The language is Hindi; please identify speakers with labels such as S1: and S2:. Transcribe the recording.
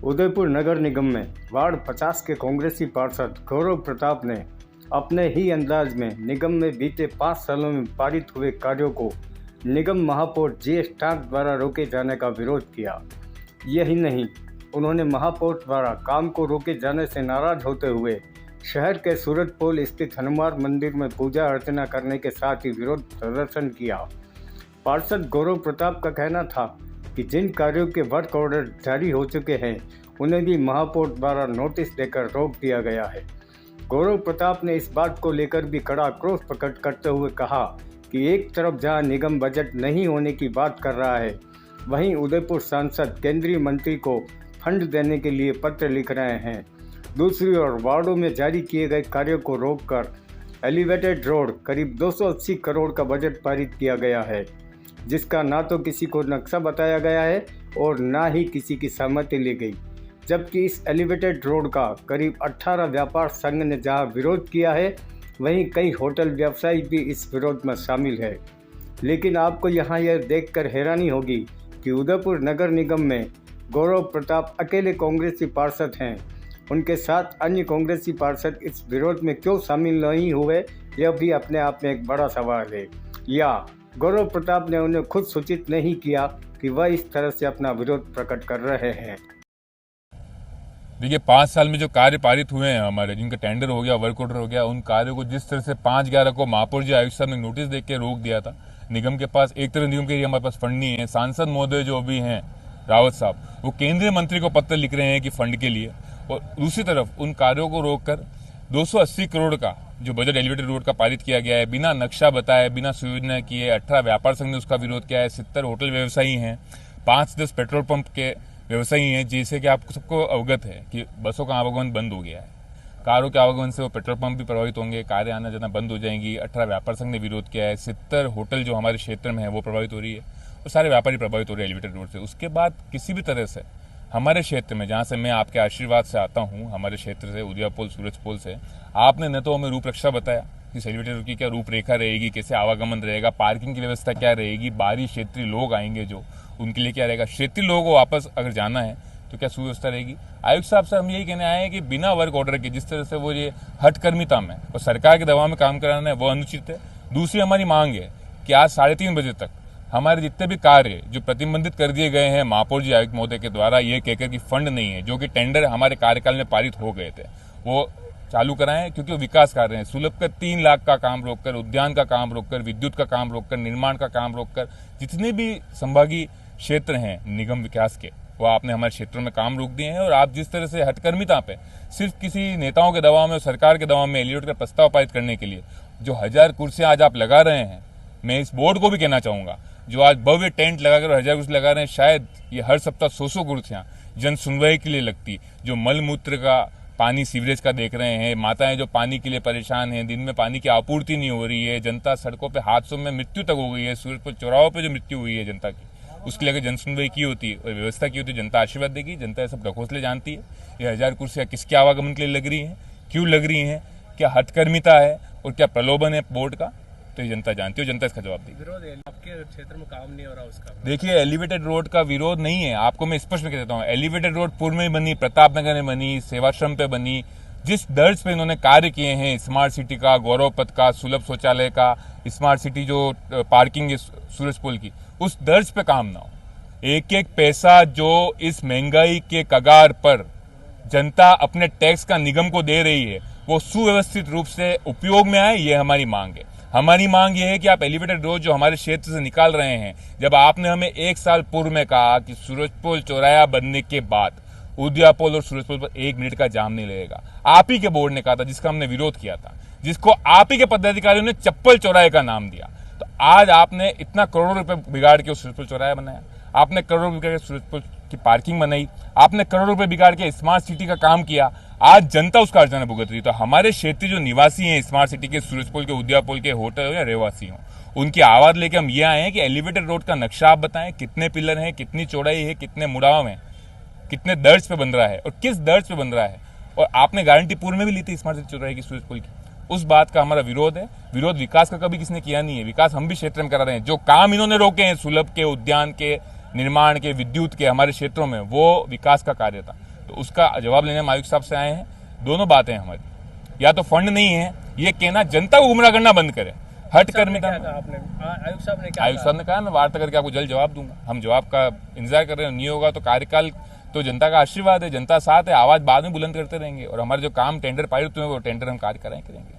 S1: उदयपुर नगर निगम में वार्ड 50 के कांग्रेसी पार्षद गौरव प्रताप ने अपने ही अंदाज में निगम में बीते 5 सालों में पारित हुए कार्यों को निगम महापौर जे स्टार्क द्वारा रोके जाने का विरोध किया। यही नहीं, उन्होंने महापौर द्वारा काम को रोके जाने से नाराज होते हुए शहर के सूरजपोल स्थित हनुमान मंदिर में पूजा अर्चना करने के साथ ही विरोध प्रदर्शन किया। पार्षद गौरव प्रताप का कहना था कि जिन कार्यों के वर्क ऑर्डर जारी हो चुके हैं उन्हें भी महापौर द्वारा नोटिस देकर रोक दिया गया है। गौरव प्रताप ने इस बात को लेकर भी कड़ा आक्रोश प्रकट करते हुए कहा कि एक तरफ जहां निगम बजट नहीं होने की बात कर रहा है, वहीं उदयपुर सांसद केंद्रीय मंत्री को फंड देने के लिए पत्र लिख रहे हैं। दूसरी ओर वार्डों में जारी किए गए कार्यों को रोककर एलिवेटेड रोड करीब 280 करोड़ का बजट पारित किया गया है, जिसका ना तो किसी को नक्शा बताया गया है और ना ही किसी की सहमति ली गई। जबकि इस एलिवेटेड रोड का करीब 18 व्यापार संघ ने जहां विरोध किया है, वहीं कई होटल व्यवसायी भी इस विरोध में शामिल है। लेकिन आपको यहां यह देखकर हैरानी होगी कि उदयपुर नगर निगम में गौरव प्रताप अकेले कांग्रेसी पार्षद हैं। उनके साथ अन्य कांग्रेसी पार्षद इस विरोध में क्यों शामिल नहीं हुए, यह भी अपने आप में एक बड़ा सवाल है। या गौरव प्रताप ने उन्हें खुद सूचित नहीं किया कि वह इस तरह से अपना विरोध प्रकट कर रहे हैं।
S2: देखिए, 5 साल में जो कार्य पारित हुए हैं हमारे, जिनका टेंडर हो गया, वर्क ऑर्डर हो गया, उन कार्यों को जिस तरह से 5/11 को महापौर जी आयुष साहब ने नोटिस देख के रोक दिया था। निगम के पास एक तरह निगम के लिए हमारे पास फंड नहीं है। सांसद महोदय जो अभी हैं रावत साहब, वो केंद्रीय मंत्री को पत्र लिख रहे हैं कि फंड के लिए, और दूसरी तरफ उन कार्यों को रोककर 280 करोड़ का जो बजट एलिवेटेड रोड का पारित किया गया है, बिना नक्शा बताए, बिना सुयोजना किए, 18 व्यापार संघ ने उसका विरोध किया है। 70 होटल व्यवसायी हैं, 5-10 पेट्रोल पंप के व्यवसायी हैं, जिससे कि आप सबको अवगत है कि बसों का आवागमन बंद हो गया है। कारों के आवागमन से वो पेट्रोल पंप भी प्रभावित होंगे, कारें आना जाना बंद हो जाएंगी। 18 व्यापार संघ ने विरोध किया है। 70 होटल जो हमारे क्षेत्र में है वो प्रभावित हो रही है, और सारे व्यापारी प्रभावित हो रहे हैं एलिवेटेड रोड से। उसके बाद किसी भी तरह से हमारे क्षेत्र में, जहां से मैं आपके आशीर्वाद से आता हूं, हमारे क्षेत्र से, उदयपुर सूरजपोल से, आपने न तो हमें रूपरेखा बताया कि एलिवेटेड रोड की क्या रूपरेखा रहेगी, कैसे आवागमन रहेगा, पार्किंग की व्यवस्था क्या रहेगी, बाहरी क्षेत्रीय लोग आएंगे जो, उनके लिए क्या रहेगा, क्षेत्रीय लोगों को वापस अगर जाना है तो क्या सुव्यवस्था रहेगी। आयुक्त साहब से हम यही कहने आए हैं कि बिना वर्क ऑर्डर के जिस तरह से वो ये हठकर्मिता में और सरकार के दबाव में काम कराना है, वो अनुचित है। दूसरी हमारी मांग है कि आज 3:30 बजे तक हमारे जितने भी कार्य जो प्रतिबंधित कर दिए गए हैं महापौर जी आयुक्त महोदय के द्वारा, ये कहकर कि फंड नहीं है, जो कि टेंडर हमारे कार्यकाल में पारित हो गए थे, वो चालू कराएं, क्योंकि वो विकास कार्य हैं। सुलभ का 3 लाख का काम रोककर, उद्यान का काम रोककर, विद्युत का काम रोककर, निर्माण का काम रोककर, जितने भी संभागीय क्षेत्र हैं निगम विकास के, वो आपने हमारे क्षेत्रों में काम रोक दिए हैं। और आप जिस तरह से हठकर्मिता पे सिर्फ किसी नेताओं के दबाव में और सरकार के दबाव में एलिवेटेड का प्रस्ताव पारित करने के लिए जो 1000 कुर्सियां आज आप लगा रहे हैं, मैं इस बोर्ड को भी कहना चाहूंगा, जो आज भव्य टेंट लगाकर 1000 कुर्सी लगा रहे हैं, शायद ये हर सप्ताह 100 कुर्सियां जन सुनवाई के लिए लगती। जो मल मूत्र का पानी सीवरेज का देख रहे हैं, माताएं जो पानी के लिए परेशान हैं, दिन में पानी की आपूर्ति नहीं हो रही है, जनता सड़कों पे हादसों में मृत्यु तक हो गई है, सूरजपुर चौराहों पे जो मृत्यु हुई है जनता की, उसके लिए अगर जन सुनवाई की होती और व्यवस्था की होती, जनता आशीर्वाद देगी। जनता ये सब ढकोसले जानती है। ये 1000 कुर्सियां किसके आवागमन के लिए लग रही हैं, क्यों लग रही हैं, क्या हठकर्मिता है और क्या प्रलोभन है बोर्ड का, तो ये जनता जानती है, जनता इसका जवाब देगी।
S3: विरोध है आपके क्षेत्र में, काम नहीं हो रहा उसका।
S2: देखिए, एलिवेटेड रोड का विरोध नहीं है, आपको मैं स्पष्ट में कह देता हूँ। एलिवेटेड रोड पूर्व में बनी, प्रतापनगर में बनी, सेवाश्रम पे बनी, जिस दर्ज पे इन्होंने कार्य किए हैं, स्मार्ट सिटी का, गौरव पथ का, सुलभ शौचालय का, स्मार्ट सिटी जो पार्किंग है सूरजपोल की, उस दर्ज पे काम ना हो। एक एक पैसा जो इस महंगाई के कगार पर जनता अपने टैक्स का निगम को दे रही है, वो सुव्यवस्थित रूप से उपयोग में आए, ये हमारी मांग है। हमारी मांग ये है कि आप एलिवेटेड रोड जो हमारे क्षेत्र से निकाल रहे हैं, जब आपने हमें 1 साल पूर्व में कहा कि सूरजपोल चौराया बनने के बाद उदयपुर और सूरजपोल पर 1 मिनट का जाम नहीं लगेगा, आप ही के बोर्ड ने कहा था, जिसका हमने विरोध किया था, जिसको आप ही के पदाधिकारियों ने चप्पल चौराहे का नाम दिया। तो आज आपने इतना करोड़ों रुपए बिगाड़ के सूरजपोल चौराया बनाया, आपने करोड़ों रुपए के सूरजपोल की पार्किंग बनाई, आपने करोड़ों रुपए बिगाड़ के स्मार्ट सिटी का काम किया। आज जनता उसका अर्चना भुगत रही। तो हमारे क्षेत्रीय जो निवासी हैं स्मार्ट सिटी के, सूरजपोल के, उदयपुर के, होटल हो या रहवासी हो, उनकी आवाज लेके हम ये आए हैं कि एलिवेटेड रोड का नक्शा आप बताएं, कितने पिलर हैं, कितनी चौड़ाई है, कितने मुड़ाव हैं, कितने दर्ज पे बन रहा है और किस दर्ज पे बन रहा है। और आपने गारंटी पूर्व में भी ली थी स्मार्ट सिटी चौराहे की, सूरजपोल की। उस बात का हमारा विरोध है। विरोध विकास का कभी किसने किया नहीं है, विकास हम भी क्षेत्र में करा रहे हैं। जो काम इन्होंने रोके हैं सुलभ के, उद्यान के, निर्माण के, विद्युत के, हमारे क्षेत्रों में, वो विकास का कार्य था। तो उसका जवाब लेने हम आयुक्त साहब से आए हैं। दोनों बातें हैं हमारी, या तो फंड नहीं है, ये कहना जनता को गुमराह करना बंद करे, हट कर
S3: क्या कहा आपने? आयुक्त साहब ने क्या
S2: आयुक्त साहब ने कहा मैं वार्ता करके आपको जल्द जवाब दूंगा। हम जवाब का इंतजार कर रहे हैं, नहीं होगा तो कार्यकाल तो जनता का आशीर्वाद है, जनता साथ है, आवाज बाद में बुलंद करते रहेंगे और हमारे जो काम टेंडर पारित हुए वो टेंडर हम कार्य कराएं करेंगे।